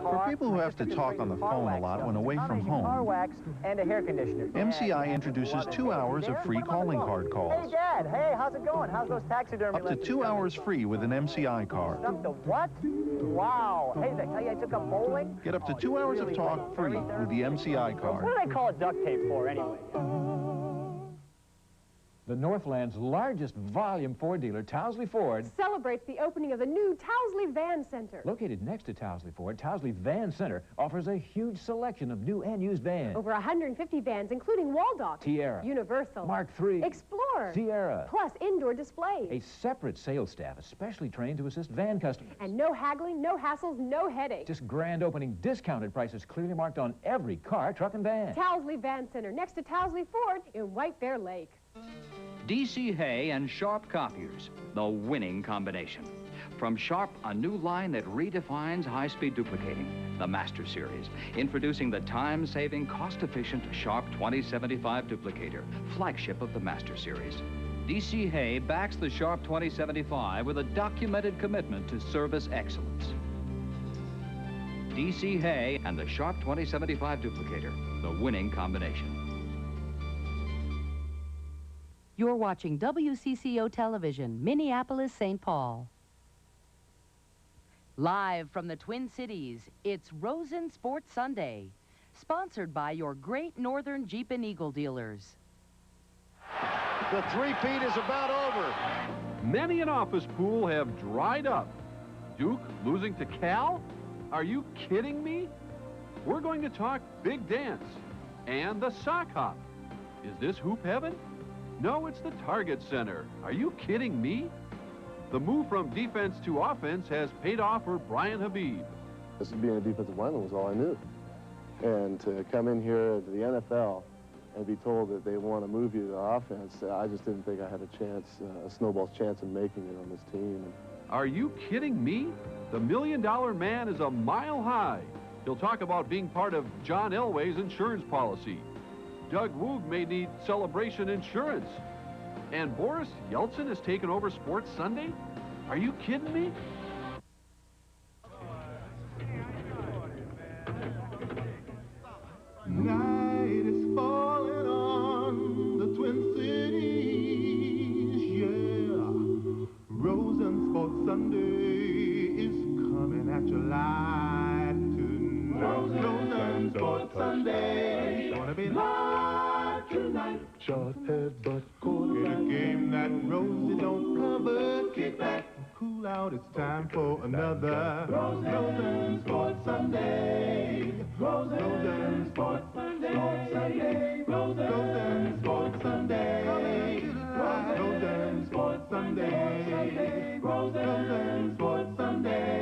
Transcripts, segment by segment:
For people who have to talk on the phone a lot when away from home, car wax and a hair conditioner. MCI introduces 2 hours of free calling card calls. Hey, Dad. Hey, how's it going? How's those taxidermy? Up to 2 hours free with an MCI card. Up to what? Wow. Hey, did I tell you I took up bowling? Get up to 2 hours of talk free with the MCI card. What do they call it duct tape for, anyway? The Northland's largest volume Ford dealer, Towsley Ford, celebrates the opening of the new Towsley Van Center. Located next to Towsley Ford, Towsley Van Center offers a huge selection of new and used vans. Over 150 vans, including Waldock, Tierra, Universal, Mark III, Explorer, Sierra, plus indoor displays. A separate sales staff especially trained to assist van customers. And no haggling, no hassles, no headaches. Just grand opening discounted prices clearly marked on every car, truck, and van. Towsley Van Center, next to Towsley Ford in White Bear Lake. DC Hay and Sharp copiers, the winning combination. From Sharp, a new line that redefines high-speed duplicating, the Master Series, introducing the time-saving, cost-efficient Sharp 2075 duplicator, flagship of the Master Series. DC Hay backs the Sharp 2075 with a documented commitment to service excellence. DC Hay and the Sharp 2075 duplicator, the winning combination. You're watching WCCO Television, Minneapolis, St. Paul. Live from the Twin Cities, it's Rosen Sports Sunday, sponsored by your Great Northern Jeep and Eagle dealers. The three-peat is about over. Many an office pool have dried up. Duke losing to Cal? Are you kidding me? We're going to talk big dance and the sock hop. Is this hoop heaven? No, it's the Target Center. Are you kidding me? The move from defense to offense has paid off for Brian Habib. Being a defensive lineman was all I knew. And to come in here to the NFL and be told that they want to move you to offense, I just didn't think I had a chance, a snowball's chance of making it on this team. Are you kidding me? The $1 Million Man is a mile high. He'll talk about being part of John Elway's insurance policy. Doug Woog may need celebration insurance. And Boris Yeltsin has taken over Sports Sunday? Are you kidding me? Night is falling on the Twin Cities, yeah. Rosen Sports Sunday is coming at you live tonight. Rosen Sports Sunday, gonna be live tonight. Short head, but cool. In a game that Rosie don't cover. Kick back, cool out. It's time for another Rosen Sports Sunday. Rosen Sports Sunday. Rosen Sports Sunday. Rosen Sports Sunday. Rosen Sports Sunday. Rosen Sports Sunday.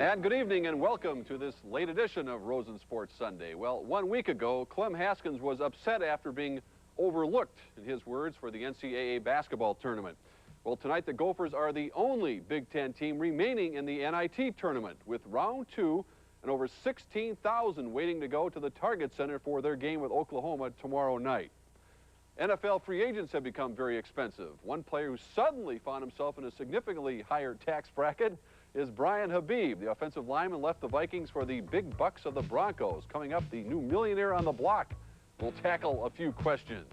And good evening and welcome to this late edition of Rosen Sports Sunday. Well, 1 week ago, Clem Haskins was upset after being overlooked, in his words, for the NCAA basketball tournament. Well, tonight the Gophers are the only Big Ten team remaining in the NIT tournament, with round 2 and over 16,000 waiting to go to the Target Center for their game with Oklahoma tomorrow night. NFL free agents have become very expensive. One player who suddenly found himself in a significantly higher tax bracket is Brian Habib. The offensive lineman left the Vikings for the big bucks of the Broncos. Coming up, the new millionaire on the block will tackle a few questions.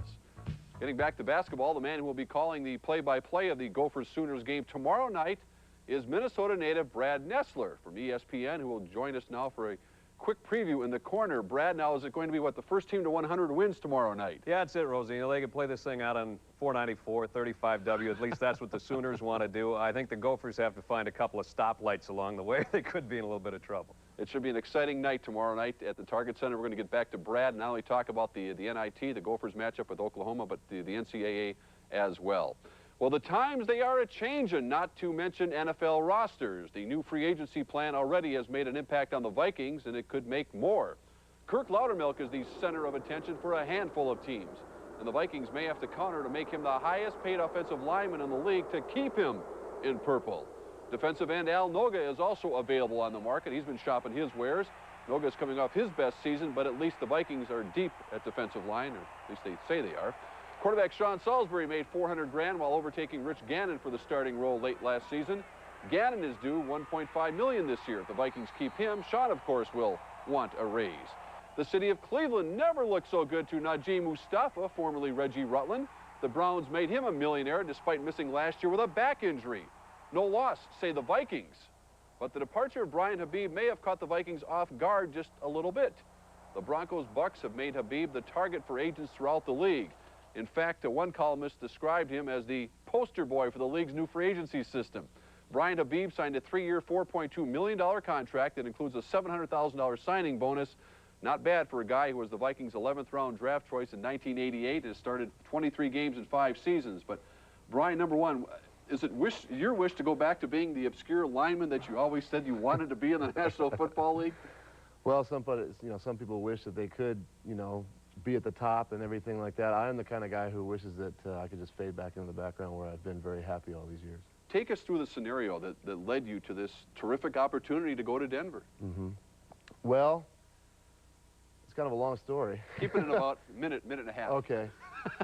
Getting back to basketball, the man who will be calling the play-by-play of the Gophers-Sooners game tomorrow night is Minnesota native Brad Nessler from ESPN, who will join us now for a quick preview in the corner. Brad, now is it going to be, what, the first team to 100 wins tomorrow night? Yeah, that's it, Rosie. You know, they can play this thing out on 494, 35W. At least that's what the Sooners want to do. I think the Gophers have to find a couple of stoplights along the way. They could be in a little bit of trouble. It should be an exciting night tomorrow night at the Target Center. We're going to get back to Brad and not only talk about the NIT, the Gophers matchup with Oklahoma, but the NCAA as well. Well, the times, they are a-changin', not to mention NFL rosters. The new free agency plan already has made an impact on the Vikings, and it could make more. Kirk Loudermilk is the center of attention for a handful of teams, and the Vikings may have to counter to make him the highest-paid offensive lineman in the league to keep him in purple. Defensive end Al Noga is also available on the market. He's been shopping his wares. Noga's coming off his best season, but at least the Vikings are deep at defensive line, or at least they say they are. Quarterback Sean Salisbury made $400 grand while overtaking Rich Gannon for the starting role late last season. Gannon is due $1.5 million this year. If the Vikings keep him, Sean, of course, will want a raise. The city of Cleveland never looked so good to Najee Mustafa, formerly Reggie Rutland. The Browns made him a millionaire despite missing last year with a back injury. No loss, say the Vikings. But the departure of Brian Habib may have caught the Vikings off guard just a little bit. The Broncos Bucks have made Habib the target for agents throughout the league. In fact, one columnist described him as the poster boy for the league's new free agency system. Brian Habib signed a 3-year, $4.2 million contract that includes a $700,000 signing bonus. Not bad for a guy who was the Vikings' 11th round draft choice in 1988 and has started 23 games in 5 seasons. But Brian, number one, is it your wish to go back to being the obscure lineman that you always said you wanted to be in the National Football League? Well, some people wish that they could, be at the top and everything like that. I'm the kind of guy who wishes that I could just fade back into the background where I've been very happy all these years. Take us through the scenario that led you to this terrific opportunity to go to Denver. Well, it's kind of a long story. Keep it in about a minute and a half. Okay.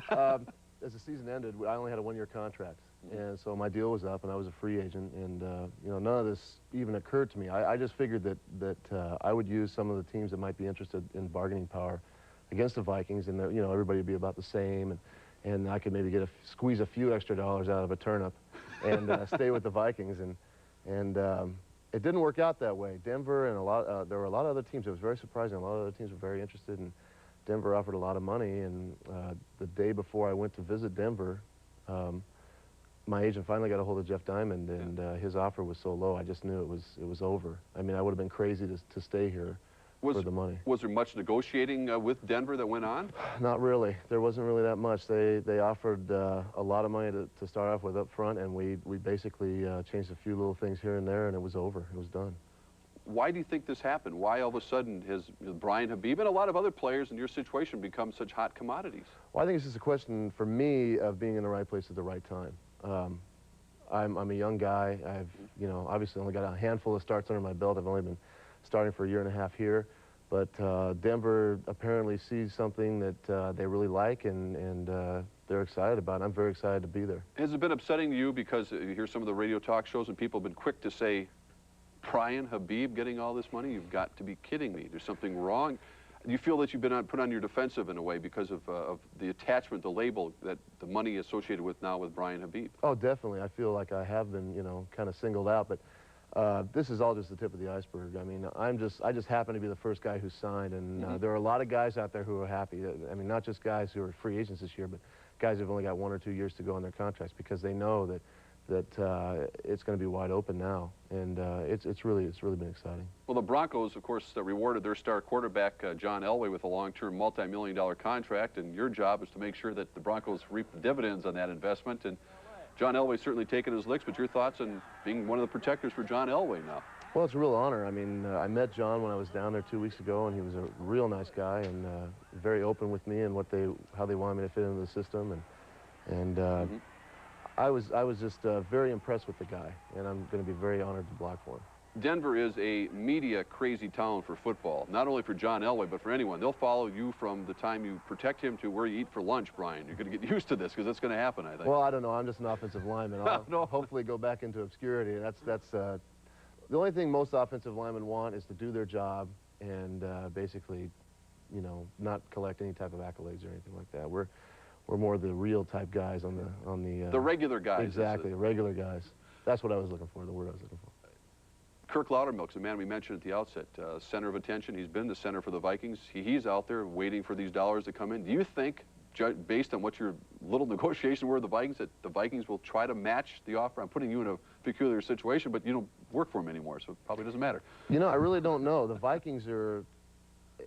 As the season ended, I only had a 1-year contract. And so my deal was up, and I was a free agent, and none of this even occurred to me. I just figured that I would use some of the teams that might be interested in bargaining power against the Vikings, and everybody would be about the same, and I could maybe squeeze a few extra dollars out of a turnip, and stay with the Vikings, and it didn't work out that way. Denver and there were a lot of other teams. It was very surprising. A lot of other teams were very interested, and Denver offered a lot of money. And the day before I went to visit Denver, my agent finally got a hold of Jeff Diamond, and his offer was so low, I just knew it was over. I mean, I would have been crazy to stay here for the money. Was there much negotiating with Denver that went on? Not really. There wasn't really that much. They offered a lot of money to start off with up front, and we basically changed a few little things here and there, and it was over. It was done. Why do you think this happened? Why all of a sudden has Brian Habib and a lot of other players in your situation become such hot commodities? Well, I think it's just a question for me of being in the right place at the right time. I'm a young guy. I've obviously only got a handful of starts under my belt. I've only been starting for a year and a half here, but Denver apparently sees something that they really like, and they're excited about it. I'm very excited to be there. Has it been upsetting to you because you hear some of the radio talk shows and people have been quick to say, Brian Habib getting all this money? You've got to be kidding me. There's something wrong. Do you feel that you've been put on your defensive in a way because of the attachment, the label, that the money associated with now with Brian Habib? Oh, definitely. I feel like I have been, kind of singled out, but this is all just the tip of the iceberg. I mean, I just happen to be the first guy who signed, and there are a lot of guys out there who are happy. I mean, not just guys who are free agents this year, but guys who've only got 1 or 2 years to go on their contracts because they know that it's going to be wide open now, and it's really been exciting. Well, the Broncos, of course, rewarded their star quarterback John Elway with a long-term, multi-million-dollar contract, and your job is to make sure that the Broncos reap the dividends on that investment. And John Elway's certainly taken his licks, but your thoughts on being one of the protectors for John Elway now? Well, it's a real honor. I mean, I met John when I was down there 2 weeks ago, and he was a real nice guy and very open with me and how they wanted me to fit into the system, and. I was just very impressed with the guy, and I'm going to be very honored to block for him. Denver is a media-crazy town for football, not only for John Elway, but for anyone. They'll follow you from the time you protect him to where you eat for lunch, Brian. You're going to get used to this because it's going to happen, I think. Well, I don't know. I'm just an offensive lineman. I'll hopefully go back into obscurity. That's the only thing most offensive linemen want is to do their job and basically, not collect any type of accolades or anything like that. We're more the real type guys on the regular guys. Exactly, the regular guys. That's what I was looking for, the word I was looking for. Kirk Loudermilk's the man we mentioned at the outset, center of attention. He's been the center for the Vikings. He's out there waiting for these dollars to come in. Do you think, based on what your little negotiation were with the Vikings, that the Vikings will try to match the offer? I'm putting you in a peculiar situation, but you don't work for him anymore, so it probably doesn't matter. I really don't know. The Vikings are...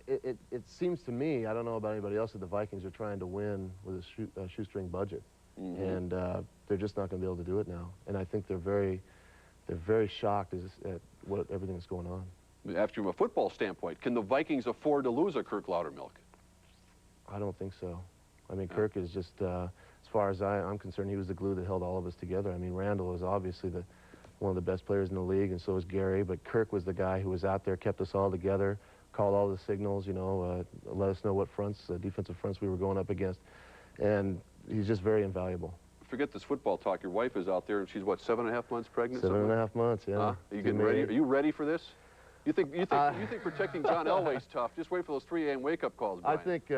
It seems to me, I don't know about anybody else, that the Vikings are trying to win with a shoestring budget, and they're just not going to be able to do it now. And I think they're very shocked at everything that's going on. After from a football standpoint, can the Vikings afford to lose a Kirk Loudermilk? I don't think so. I mean, Kirk is just, as far as I'm concerned, he was the glue that held all of us together. I mean, Randall is obviously one of the best players in the league, and so is Gary, but Kirk was the guy who was out there, kept us all together, called all the signals, let us know what defensive fronts we were going up against. And he's just very invaluable. Forget this football talk. Your wife is out there, and she's what, 7.5 months pregnant? 7.5 months, yeah. Are you getting ready? Are you ready for this? You think protecting John Elway's tough? Just wait for those 3 a.m. wake-up calls, Brian. I think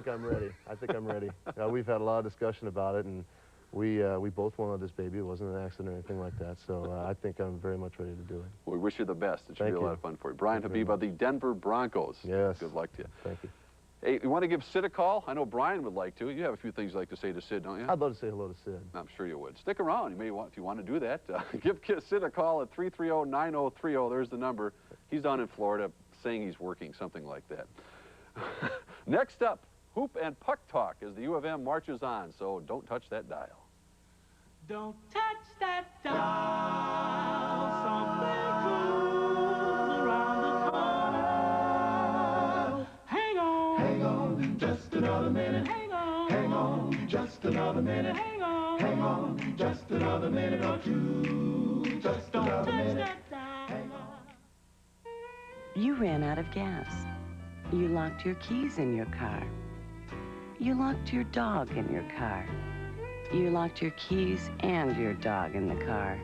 I'm ready. I think I'm ready. We've had a lot of discussion about it, and we both wanted this baby. It wasn't an accident or anything like that. So I think I'm very much ready to do it. Well, we wish you the best. It should be a lot of fun for you. Brian Habib of the Denver Broncos. Yes. Good luck to you. Thank you. Hey, you want to give Sid a call? I know Brian would like to. You have a few things you'd like to say to Sid, don't you? I'd love to say hello to Sid. I'm sure you would. Stick around. You may want, if you want to do that. Give Sid a call at 330-9030. There's the number. He's down in Florida saying he's working, something like that. Next up, hoop and puck talk as the U of M marches on. So don't touch that dial. Don't touch that dial. Something cool's around the corner. Hang on just another minute. Hang on just another minute. Hang on just another minute or two. Just another minute. Hang on. You ran out of gas. You locked your keys in your car. You locked your dog in your car. You locked your keys and your dog in the car.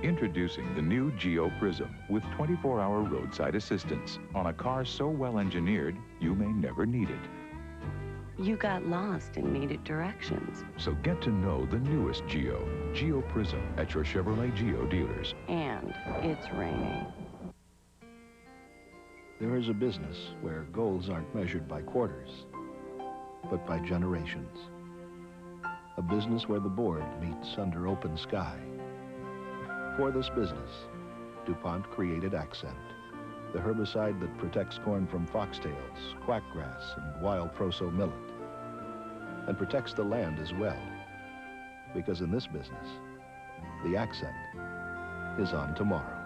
Introducing the new Geo Prism with 24-hour roadside assistance on a car so well engineered, you may never need it. You got lost and needed directions. So get to know the newest Geo Prism at your Chevrolet Geo dealers. And it's raining. There is a business where goals aren't measured by quarters, but by generations. A business where the board meets under open sky. For this business, DuPont created Accent, the herbicide that protects corn from foxtails, quackgrass, and wild proso millet, and protects the land as well. Because in this business, the accent is on tomorrow.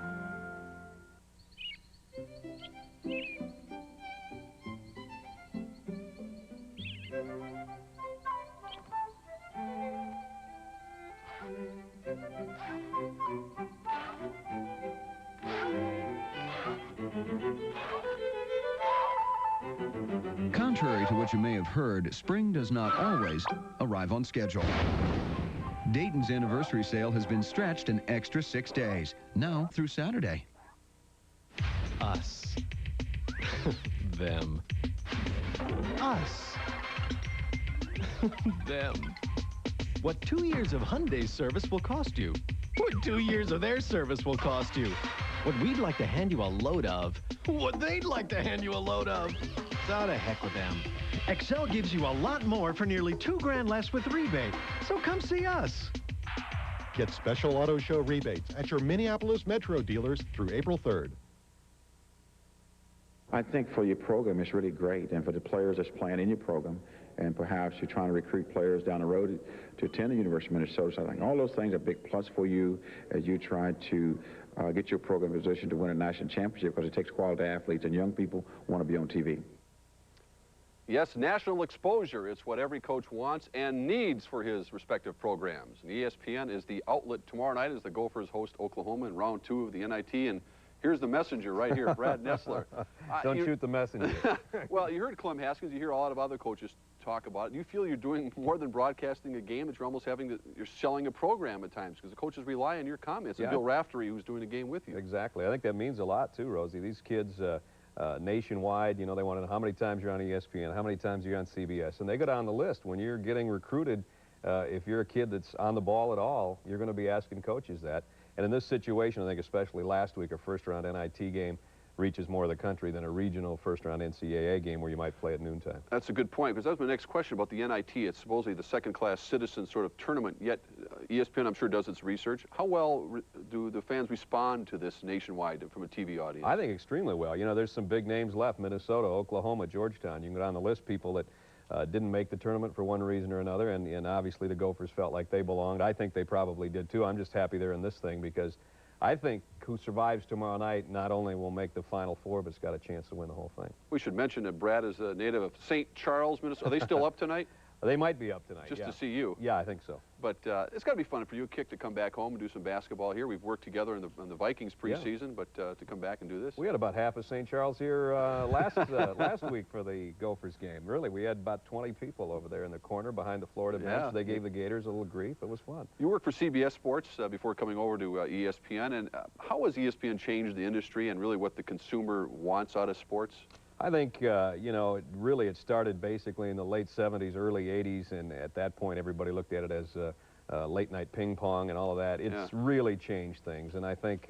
Contrary to what you may have heard, spring does not always arrive on schedule. Dayton's anniversary sale has been stretched an extra 6 days, now through Saturday. Us. Them. Us. Them. What 2 years of Hyundai's service will cost you. What 2 years of their service will cost you. What we'd like to hand you a load of. What they'd like to hand you a load of. So to heck with them. Excel gives you a lot more for nearly $2 grand less with rebate. So come see us. Get special auto show rebates at your Minneapolis Metro dealers through April 3rd. I think for your program, it's really great, and for the players that's playing in your program, and perhaps you're trying to recruit players down the road to attend the University of Minnesota. So I think all those things are a big plus for you as you try to get your program in position to win a national championship, because it takes quality athletes, and young people want to be on TV. Yes, national exposure. It's what every coach wants and needs for his respective programs. And ESPN is the outlet tomorrow night as the Gophers host Oklahoma in round 2 of the NIT. And here's the messenger right here, Brad Nessler. Don't shoot the messenger. Well, you heard Clem Haskins. You hear a lot of other coaches talk about it. Do you feel you're doing more than broadcasting a game, that you're almost you're selling a program at times, because the coaches rely on your comments? And Bill Raftery, who's doing the game with you. Exactly. I think that means a lot too, Rosie. These kids nationwide, you know, they want to know how many times you're on ESPN, how many times you're on CBS, and they go down the list. When you're getting recruited, if you're a kid that's on the ball at all, you're going to be asking coaches that. And in this situation, I think especially last week, a first-round NIT game reaches more of the country than a regional first-round NCAA game where you might play at noontime. That's a good point, because that was my next question about the NIT. It's supposedly the second-class citizen sort of tournament, yet ESPN, I'm sure, does its research. How well do the fans respond to this nationwide from a TV audience? I think extremely well. You know, there's some big names left: Minnesota, Oklahoma, Georgetown. You can go down the list, people that didn't make the tournament for one reason or another, and obviously the Gophers felt like they belonged. I think they probably did too. I'm just happy they're in this thing, because I think who survives tomorrow night not only will make the Final Four, but it's got a chance to win the whole thing. We should mention that Brad is a native of St. Charles, Minnesota. Are they still up tonight? They might be up tonight. Just yeah. to see you. Yeah, I think so. But it's got to be fun for you, Kick, to come back home and do some basketball here. We've worked together in the Vikings preseason, but to come back and do this. We had about half of St. Charles here last week for the Gophers game. Really, we had about 20 people over there in the corner behind the Florida bench. They gave the Gators a little grief. It was fun. You worked for CBS Sports before coming over to ESPN. And how has ESPN changed the industry and really what the consumer wants out of sports? I think, you know, it started basically in the late 70s, early 80s, and at that point everybody looked at it as late-night ping pong and all of that. It's really changed things, and I think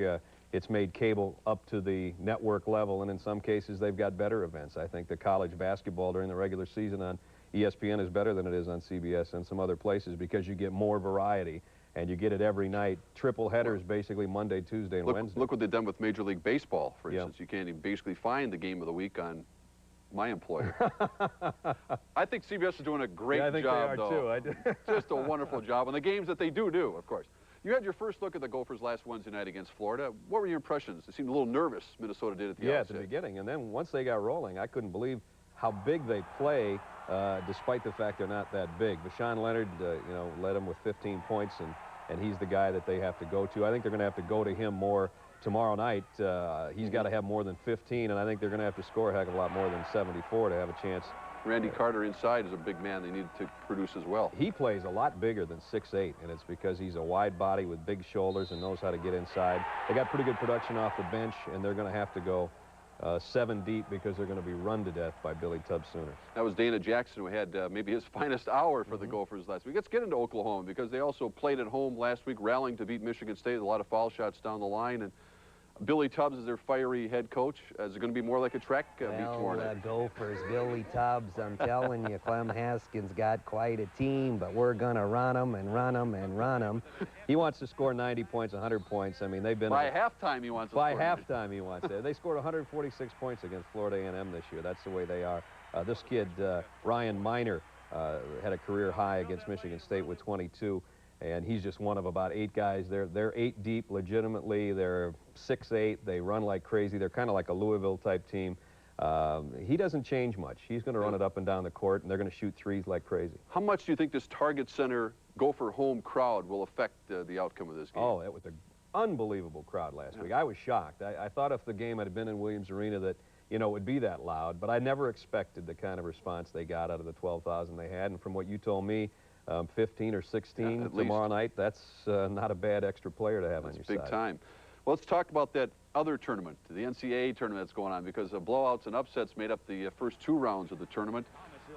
it's made cable up to the network level, and in some cases they've got better events. I think the college basketball during the regular season on ESPN is better than it is on CBS and some other places because you get more variety. And you get it every night, triple headers basically Monday, Tuesday, and Wednesday. Look what they've done with Major League Baseball, for instance. You can't even basically find the game of the week on my employer. I think CBS is doing a great job, I think they are though. Too. Just a wonderful job on the games that they do, of course. You had your first look at the Gophers last Wednesday night against Florida. What were your impressions? It seemed a little nervous, Minnesota did at the outset. Yeah, at the beginning. And then once they got rolling, I couldn't believe how big they play, despite the fact they're not that big. Bashan Leonard, you know, led them with 15 points, and he's the guy that they have to go to. I think they're going to have to go to him more tomorrow night. He's got to have more than 15, and I think they're going to have to score a heck of a lot more than 74 to have a chance. Randy Carter inside is a big man they need to produce as well. He plays a lot bigger than 6'8", and it's because he's a wide body with big shoulders and knows how to get inside. They got pretty good production off the bench, and they're going to have to go 7 deep because they're going to be run to death by Billy Tubbs Sooners. That was Dana Jackson, who had maybe his finest hour for the Gophers last week. Let's get into Oklahoma because they also played at home last week, rallying to beat Michigan State. A lot of foul shots down the line, and Billy Tubbs is their fiery head coach. Is it going to be more like a Trek beat tomorrow night? Gophers, Billy Tubbs, I'm telling you, Clem Haskins got quite a team, but we're going to run them and run them and run them. He wants to score 90 points, 100 points. I mean, they've been... By halftime, he wants to By score halftime, he wants it. They scored 146 points against Florida A&M this year. That's the way they are. This kid, Ryan Miner, had a career high against Michigan State with 22. And he's just one of about 8 guys. They're 8 deep legitimately. They're 6'8". They run like crazy. They're kind of like a Louisville-type team. He doesn't change much. He's going to run it up and down the court, and they're going to shoot threes like crazy. How much do you think this Target Center Gopher home crowd will affect the outcome of this game? Oh, it was an unbelievable crowd last week. I was shocked. I thought if the game had been in Williams Arena that, you know, it would be that loud, but I never expected the kind of response they got out of the 12,000 they had. And from what you told me, 15 or 16 tomorrow night, that's not a bad extra player to have on your side. Big time. Well, let's talk about that other tournament, the NCAA tournament that's going on, because blowouts and upsets made up the first 2 rounds of the tournament.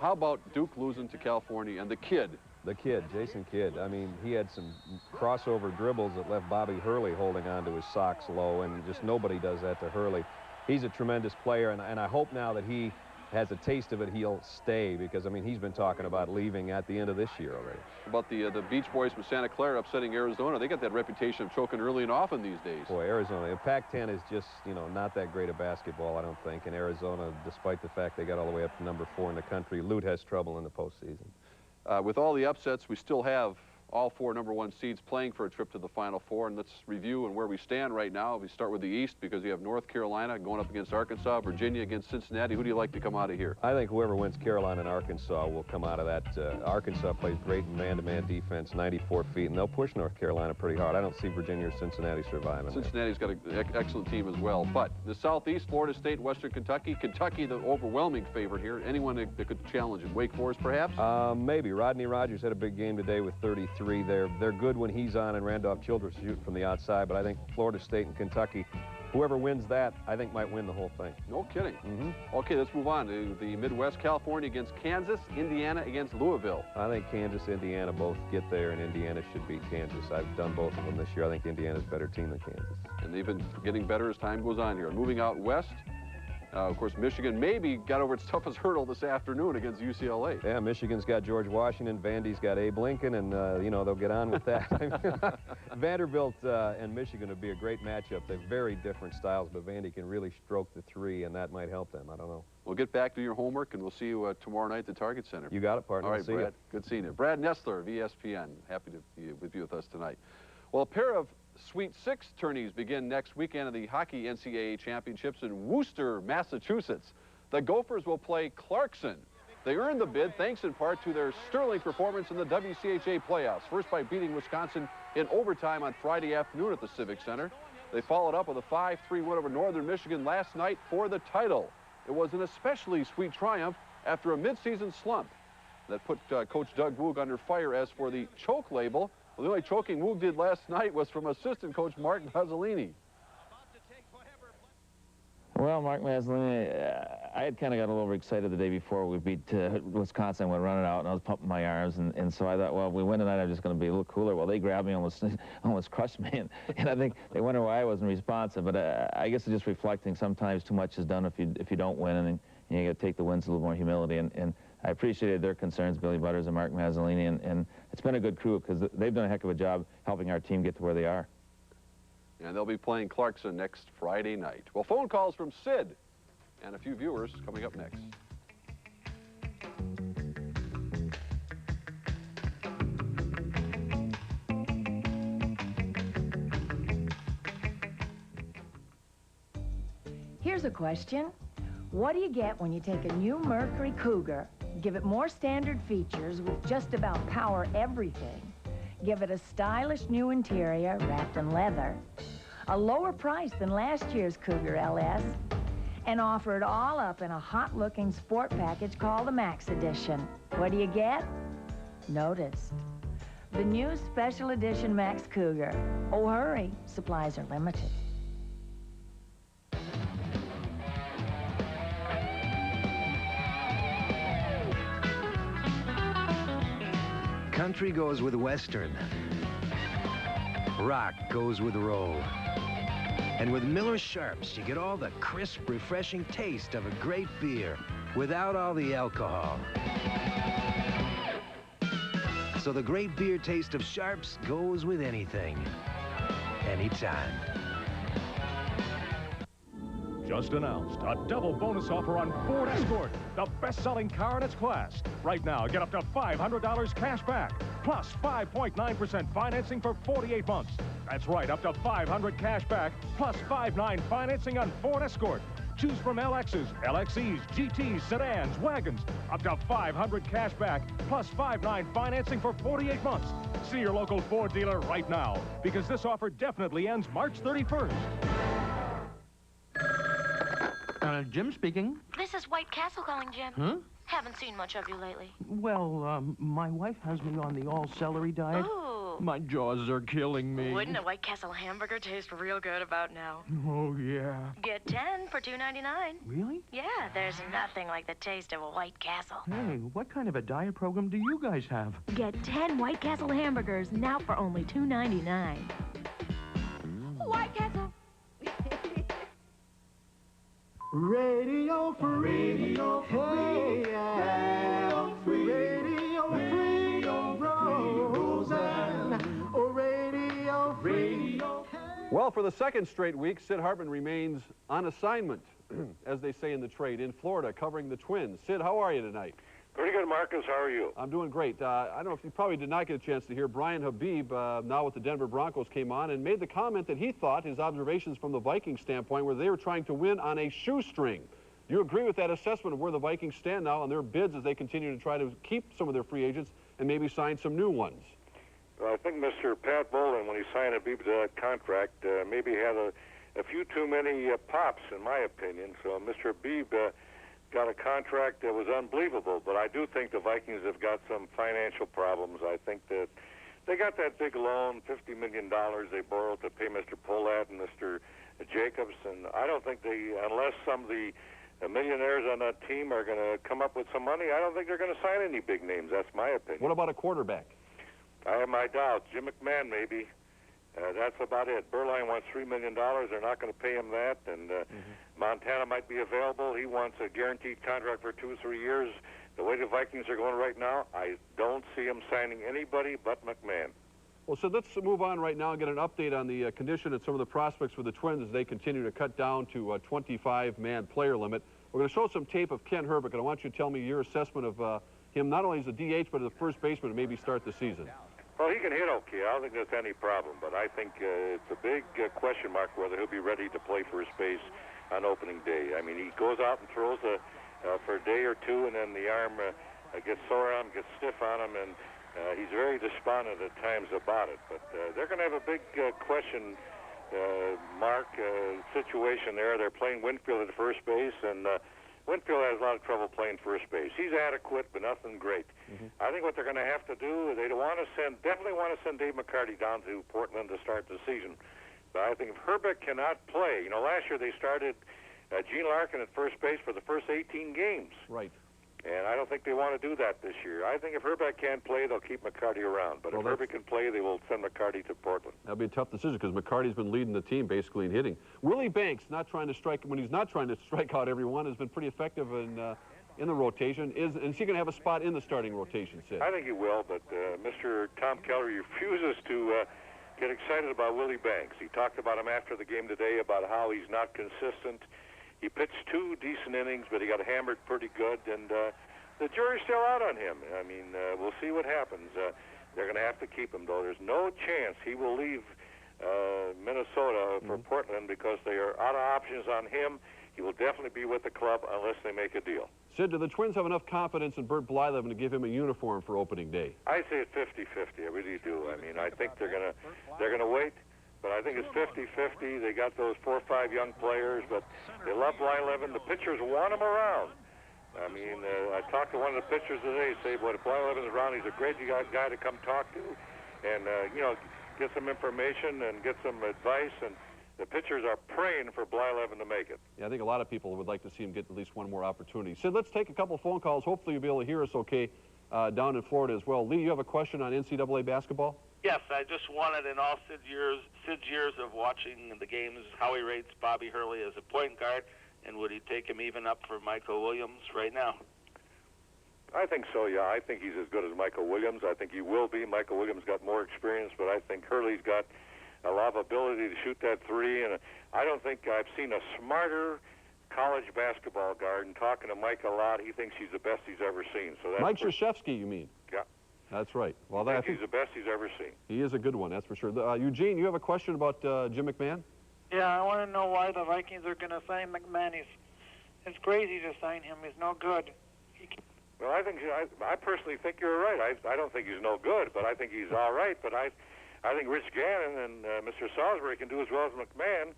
How about Duke losing to California and the kid? The kid, Jason Kidd. I mean, he had some crossover dribbles that left Bobby Hurley holding on to his socks low, and just nobody does that to Hurley. He's a tremendous player, and I hope now that he has a taste of it, he'll stay, because, I mean, he's been talking about leaving at the end of this year already. About the Beach Boys from Santa Clara upsetting Arizona. They got that reputation of choking early and often these days. Boy, Arizona. Pac-10 is just, you know, not that great of basketball, I don't think. And Arizona, despite the fact they got all the way up to number 4 in the country, Lute has trouble in the postseason. With all the upsets, we still have all 4 #1 seeds playing for a trip to the Final Four, and let's review and where we stand right now. We start with the East because you have North Carolina going up against Arkansas, Virginia against Cincinnati. Who do you like to come out of here? I think whoever wins Carolina and Arkansas will come out of that. Arkansas plays great in man-to-man defense, 94 feet, and they'll push North Carolina pretty hard. I don't see Virginia or Cincinnati surviving. Cincinnati's got an excellent team as well. But the Southeast, Florida State, Western Kentucky. Kentucky, the overwhelming favorite here. Anyone that could challenge it? Wake Forest, perhaps? Maybe. Rodney Rogers had a big game today with 33. They're good when he's on, and Randolph Childress shooting from the outside, but I think Florida State and Kentucky, whoever wins that, I think might win the whole thing. No kidding. Okay, let's move on to the Midwest. California against Kansas, Indiana against Louisville. I think Kansas, Indiana both get there, and Indiana should beat Kansas. I've done both of them this year. I think Indiana's a better team than Kansas. And they've been getting better as time goes on here. Moving out west, of course, Michigan maybe got over its toughest hurdle this afternoon against UCLA. Yeah, Michigan's got George Washington, Vandy's got Abe Lincoln, and, you know, they'll get on with that. Vanderbilt and Michigan would be a great matchup. They're very different styles, but Vandy can really stroke the 3, and that might help them. I don't know. We'll get back to your homework, and we'll see you tomorrow night at the Target Center. You got it, partner. All right, see Brad. You. Good seeing you. Brad Nessler of ESPN. Happy to be with us tonight. Well, a pair of Sweet 6 tourneys begin next weekend of the Hockey NCAA Championships in Worcester, Massachusetts. The Gophers will play Clarkson. They earned the bid thanks in part to their sterling performance in the WCHA playoffs, first by beating Wisconsin in overtime on Friday afternoon at the Civic Center. They followed up with a 5-3 win over Northern Michigan last night for the title. It was an especially sweet triumph after a midseason slump that put Coach Doug Woog under fire. As for the choke label, well, the only choking Woog did last night was from assistant coach Mark Mazzolini. Well, Mark Mazzolini, I had kind of got a little overexcited the day before we beat Wisconsin. I went running out, and I was pumping my arms, and so I thought, well, if we win tonight, I'm just going to be a little cooler. Well, they grabbed me, almost crushed me, and I think they wonder why I wasn't responsive. But I guess it's just reflecting. Sometimes too much is done if you don't win, and you got to take the wins with a little more humility. And I appreciated their concerns, Billy Butters and Mark Mazzolini, and it's been a good crew because they've done a heck of a job helping our team get to where they are. And they'll be playing Clarkson next Friday night. Well, phone calls from Sid and a few viewers coming up next. Here's a question. What do you get when you take a new Mercury Cougar, give it more standard features with just about power everything, give it a stylish new interior wrapped in leather, a lower price than last year's Cougar LS, and offer it all up in a hot-looking sport package called the Max Edition? What do you get? Noticed. The new Special Edition Max Cougar. Oh, hurry, supplies are limited. Country goes with Western. Rock goes with roll. And with Miller Sharps, you get all the crisp, refreshing taste of a great beer without all the alcohol. So the great beer taste of Sharps goes with anything, anytime. Just announced a double bonus offer on Ford Escort, the best-selling car in its class. Right now, get up to $500 cash back, plus 5.9% financing for 48 months. That's right, up to $500 cash back, plus 5.9 financing on Ford Escort. Choose from LXs, LXEs, GTs, sedans, wagons, up to $500 cash back, plus 5.9 financing for 48 months. See your local Ford dealer right now, because this offer definitely ends March 31st. Jim speaking. This is White Castle calling, Jim. Huh? Haven't seen much of you lately. Well, my wife has me on the all-celery diet. Ooh. My jaws are killing me. Wouldn't a White Castle hamburger taste real good about now? Oh, yeah. Get 10 for $2.99. Really? Yeah, there's nothing like the taste of a White Castle. Hey, what kind of a diet program do you guys have? Get 10 White Castle hamburgers now for only $2.99. White Castle. Radio free, hey, yeah. Radio free, Rosen. Radio free. Well, for the second straight week, Sid Hartman remains on assignment, as they say in the trade, in Florida, covering the Twins. Sid, how are you tonight? Pretty good, Marcus. How are you? I'm doing great. I don't know if you probably did not get a chance to hear Brian Habib, now with the Denver Broncos, came on and made the comment that he thought his observations from the Vikings standpoint were they were trying to win on a shoestring. Do you agree with that assessment of where the Vikings stand now on their bids as they continue to try to keep some of their free agents and maybe sign some new ones? Well, I think Mr. Pat Bowlen, when he signed Habib's contract, maybe had a few too many pops, in my opinion. So Mr. Habib got a contract that was unbelievable, but I do think the Vikings have got some financial problems. I think that they got that big loan, $50 million they borrowed to pay Mr. Polat and Mr. Jacobs, and I don't think they, unless some of the millionaires on that team are going to come up with some money, I don't think they're going to sign any big names. That's my opinion. What about a quarterback? I have my doubts. Jim McMahon, maybe. That's about it. Berline wants $3 million. They're not going to pay him that. And Montana might be available. He wants a guaranteed contract for 2 or 3 years. The way the Vikings are going right now, I don't see him signing anybody but McMahon. Well, so let's move on right now and get an update on the condition and some of the prospects for the Twins as they continue to cut down to a 25-man player limit. We're going to show some tape of Ken Herbeck, and I want you to tell me your assessment of him not only as a DH but as a first baseman to maybe start the season. Well, he can hit okay. I don't think there's any problem, but I think it's a big question mark whether he'll be ready to play first base on opening day. I mean, he goes out and throws a for a day or two, and then the arm gets sore on him, gets stiff on him, and he's very despondent at times about it. But they're going to have a big question mark situation there. They're playing Winfield at first base, and Winfield has a lot of trouble playing first base. He's adequate, but nothing great. I think what they're going to have to do is definitely want to send Dave McCarty down to Portland to start the season. But I think if Herbeck cannot play, last year they started Gene Larkin at first base for the first 18 games. Right. And I don't think they want to do that this year. I think if Herbeck can't play, they'll keep McCarty around. But if Herbeck can play, they will send McCarty to Portland. That'll be a tough decision because McCarty's been leading the team basically in hitting. Willie Banks, when he's not trying to strike out everyone, has been pretty effective in the rotation. Is he going to have a spot in the starting rotation, Sid? I think he will, but Mr. Tom Keller refuses to get excited about Willie Banks. He talked about him after the game today about how he's not consistent. He pitched 2 decent innings, but he got hammered pretty good, and the jury's still out on him. I mean, we'll see what happens. They're going to have to keep him, though. There's no chance he will leave Minnesota for Portland because they are out of options on him. He will definitely be with the club unless they make a deal. Sid, do the Twins have enough confidence in Bert Blyleven to give him a uniform for opening day? I say it's 50-50. I really do. I mean, I think they're gonna wait. But I think it's 50-50. They got those 4 or 5 young players, but they love Blyleven. The pitchers want him around. I mean, I talked to one of the pitchers today, say, boy, if Blyleven's around, he's a great guy to come talk to and, get some information and get some advice. And the pitchers are praying for Blyleven to make it. Yeah, I think a lot of people would like to see him get at least one more opportunity. Sid, let's take a couple phone calls. Hopefully you'll be able to hear us okay down in Florida as well. Lee, you have a question on NCAA basketball? Yes, I just wanted in all Sid's years of watching the games, how he rates Bobby Hurley as a point guard, and would he take him even up for Michael Williams right now? I think so, yeah. I think he's as good as Michael Williams. I think he will be. Michael Williams got more experience, but I think Hurley's got a lot of ability to shoot that 3, and I don't think I've seen a smarter college basketball guard. And talking to Mike a lot, he thinks he's the best he's ever seen. So that's Mike Krzyzewski, you mean? Yeah. That's right. Well, I think he's the best he's ever seen. He is a good one, that's for sure. Eugene, you have a question about Jim McMahon? Yeah, I want to know why the Vikings are going to sign McMahon. It's crazy to sign him. He's no good. Well, I personally think you're right. I don't think he's no good, but I think he's all right. But I think Rich Gannon and Mr. Salisbury can do as well as McMahon.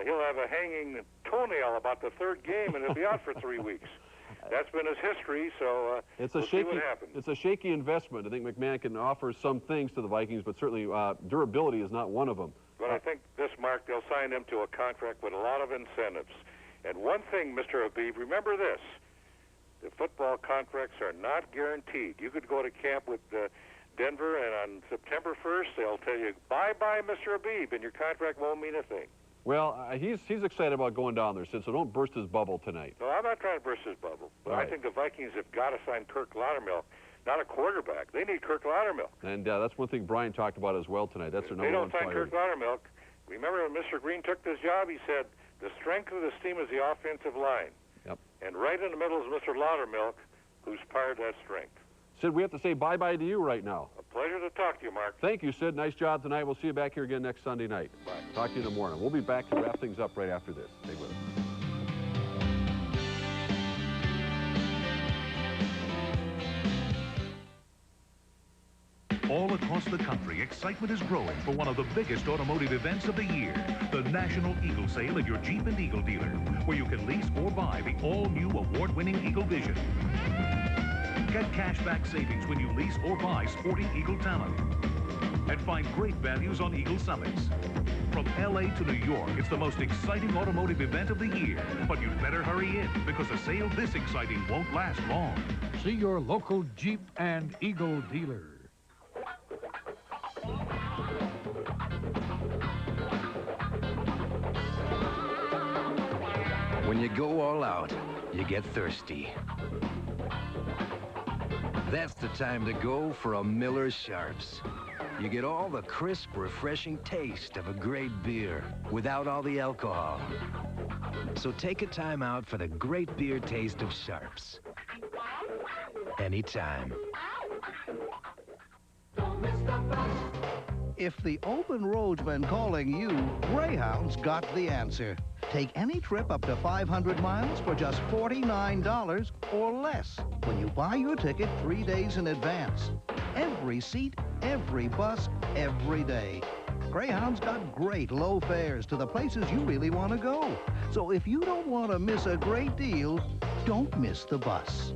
He'll have a hanging toenail about the 3rd game, and he'll be out for 3 weeks. That's been his history, so we'll see what happens. It's a shaky investment. I think McMahon can offer some things to the Vikings, but certainly durability is not one of them. But I think this, Mark, they'll sign him to a contract with a lot of incentives. And one thing, Mr. Habib, remember this. The football contracts are not guaranteed. You could go to camp with Denver, and on September 1st, they'll tell you, bye-bye, Mr. Habib, and your contract won't mean a thing. Well, he's excited about going down there, Sid, so don't burst his bubble tonight. No, I'm not trying to burst his bubble. But I think the Vikings have got to sign Kirk Loudermilk, not a quarterback. They need Kirk Loudermilk. And that's one thing Brian talked about as well tonight. That's their number one priority. They don't sign Kirk Loudermilk. Remember when Mr. Green took this job, he said, the strength of this team is the offensive line. Yep. And right in the middle is Mr. Loudermilk, who's part of that strength. Sid, we have to say bye-bye to you right now. A pleasure to talk to you, Mark. Thank you, Sid. Nice job tonight. We'll see you back here again next Sunday night. Bye. Talk to you in the morning. We'll be back to wrap things up right after this. Stay with us. All across the country, excitement is growing for one of the biggest automotive events of the year, the National Eagle Sale at your Jeep and Eagle dealer, where you can lease or buy the all-new award-winning Eagle Vision. Get cashback savings when you lease or buy sporting Eagle Talent. And find great values on Eagle Summits. From L.A. to New York, it's the most exciting automotive event of the year. But you'd better hurry in, because a sale this exciting won't last long. See your local Jeep and Eagle dealer. When you go all out, you get thirsty. That's the time to go for a Miller Sharps. You get all the crisp, refreshing taste of a great beer without all the alcohol. So take a time out for the great beer taste of Sharps. Anytime. Don't miss the bus. If the open road's been calling you, Greyhound's got the answer. Take any trip up to 500 miles for just $49 or less when you buy your ticket 3 days in advance. Every seat, every bus, every day. Greyhound's got great low fares to the places you really want to go. So if you don't want to miss a great deal, don't miss the bus.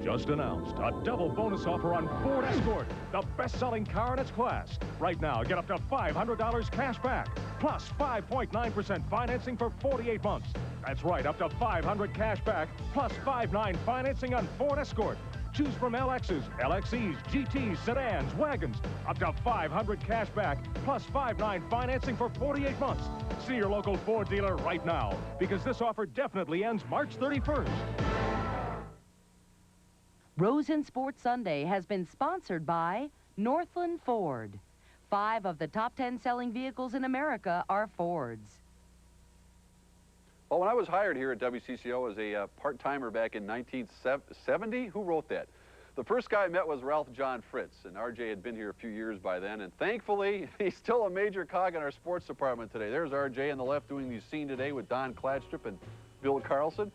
Just announced a double bonus offer on Ford Escort, the best-selling car in its class. Right now, get up to $500 cash back, plus 5.9% financing for 48 months. That's right, up to $500 cash back, plus 5.9 financing on Ford Escort. Choose from LXs, LXEs, GTs, sedans, wagons, up to $500 cash back, plus 5.9 financing for 48 months. See your local Ford dealer right now, because this offer definitely ends March 31st. Rosen Sports Sunday has been sponsored by Northland Ford. 5 of the top 10 selling vehicles in America are Fords. Well, when I was hired here at WCCO as a part-timer back in 1970, who wrote that? The first guy I met was Ralph John Fritz, and RJ had been here a few years by then, and thankfully, he's still a major cog in our sports department today. There's RJ on the left doing the scene today with Don Kladstrup and Bill Carlson.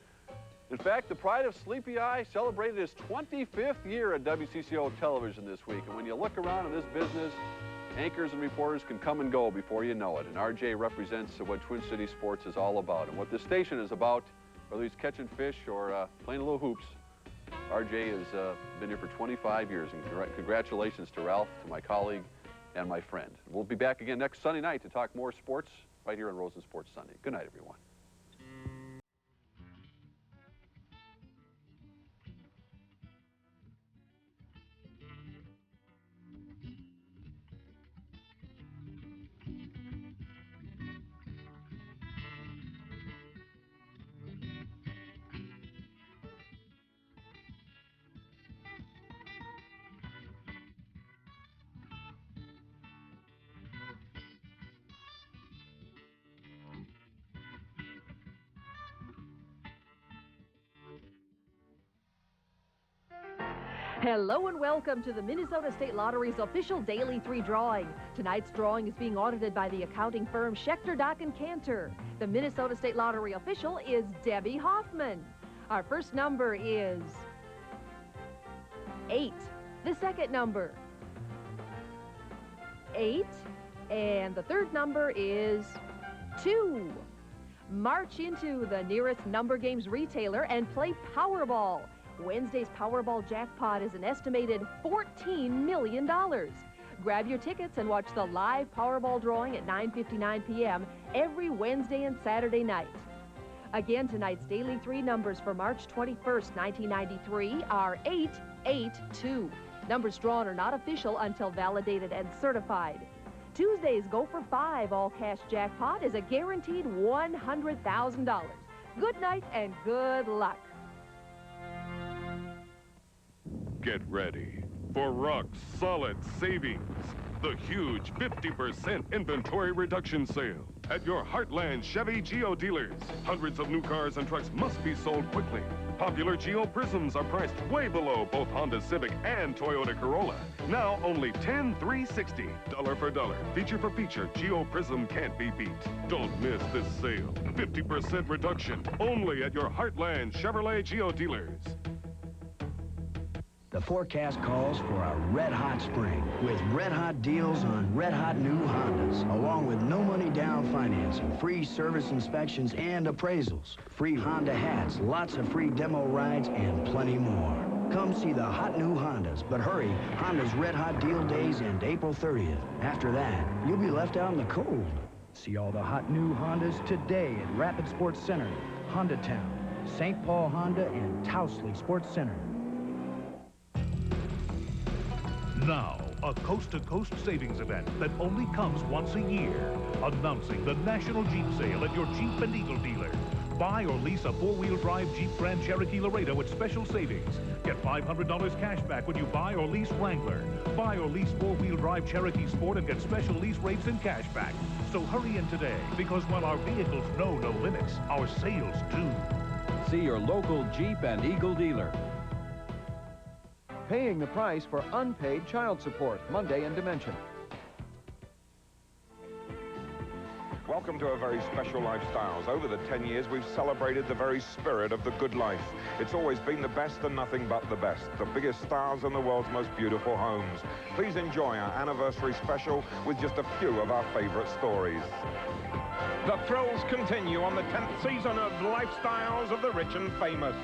In fact, the pride of Sleepy Eye celebrated his 25th year at WCCO television this week. And when you look around in this business, anchors and reporters can come and go before you know it. And RJ represents what Twin Cities sports is all about. And what this station is about, whether he's catching fish or playing a little hoops, RJ has been here for 25 years. And congratulations to Ralph, to my colleague, and my friend. We'll be back again next Sunday night to talk more sports right here on Rosen Sports Sunday. Good night, everyone. Hello and welcome to the Minnesota State Lottery's official Daily 3 drawing. Tonight's drawing is being audited by the accounting firm Schechter, Dock & Cantor. The Minnesota State Lottery official is Debbie Hoffman. Our first number is 8. The second number, 8. And the third number is 2. March into the nearest number games retailer and play Powerball. Wednesday's Powerball jackpot is an estimated $14 million. Grab your tickets and watch the live Powerball drawing at 9:59 p.m. every Wednesday and Saturday night. Again, tonight's Daily 3 numbers for March 21st, 1993 are 882. Numbers drawn are not official until validated and certified. Tuesday's Go for 5 all-cash jackpot is a guaranteed $100,000. Good night and good luck. Get ready for rock-solid savings. The huge 50% inventory reduction sale at your Heartland Chevy Geo dealers. Hundreds of new cars and trucks must be sold quickly. Popular Geo Prisms are priced way below both Honda Civic and Toyota Corolla. Now only $10,360, dollar for dollar. Feature for feature, Geo Prism can't be beat. Don't miss this sale. 50% reduction only at your Heartland Chevrolet Geo dealers. The forecast calls for a red-hot spring with red-hot deals on red-hot new Hondas, along with no money down financing, free service inspections and appraisals, free Honda hats, lots of free demo rides, and plenty more. Come see the hot new Hondas, but hurry, Honda's red-hot deal days end April 30th. After that, you'll be left out in the cold. See all the hot new Hondas today at Rapid Sports Center, Honda Town, St. Paul Honda, and Towsley Sports Center. Now, a coast-to-coast savings event that only comes once a year. Announcing the National Jeep Sale at your Jeep and Eagle dealer. Buy or lease a four-wheel drive Jeep Grand Cherokee Laredo with special savings. Get $500 cash back when you buy or lease Wrangler. Buy or lease four-wheel drive Cherokee Sport and get special lease rates and cash back. So hurry in today, because while our vehicles know no limits, our sales do. See your local Jeep and Eagle dealer. paying the price for unpaid child support. Monday in Dimension. Welcome to a very special Lifestyles. Over the 10 years, we've celebrated the very spirit of the good life. It's always been the best and nothing but the best. The biggest stars and the world's most beautiful homes. Please enjoy our anniversary special with just a few of our favorite stories. The thrills continue on the 10th season of Lifestyles of the Rich and Famous.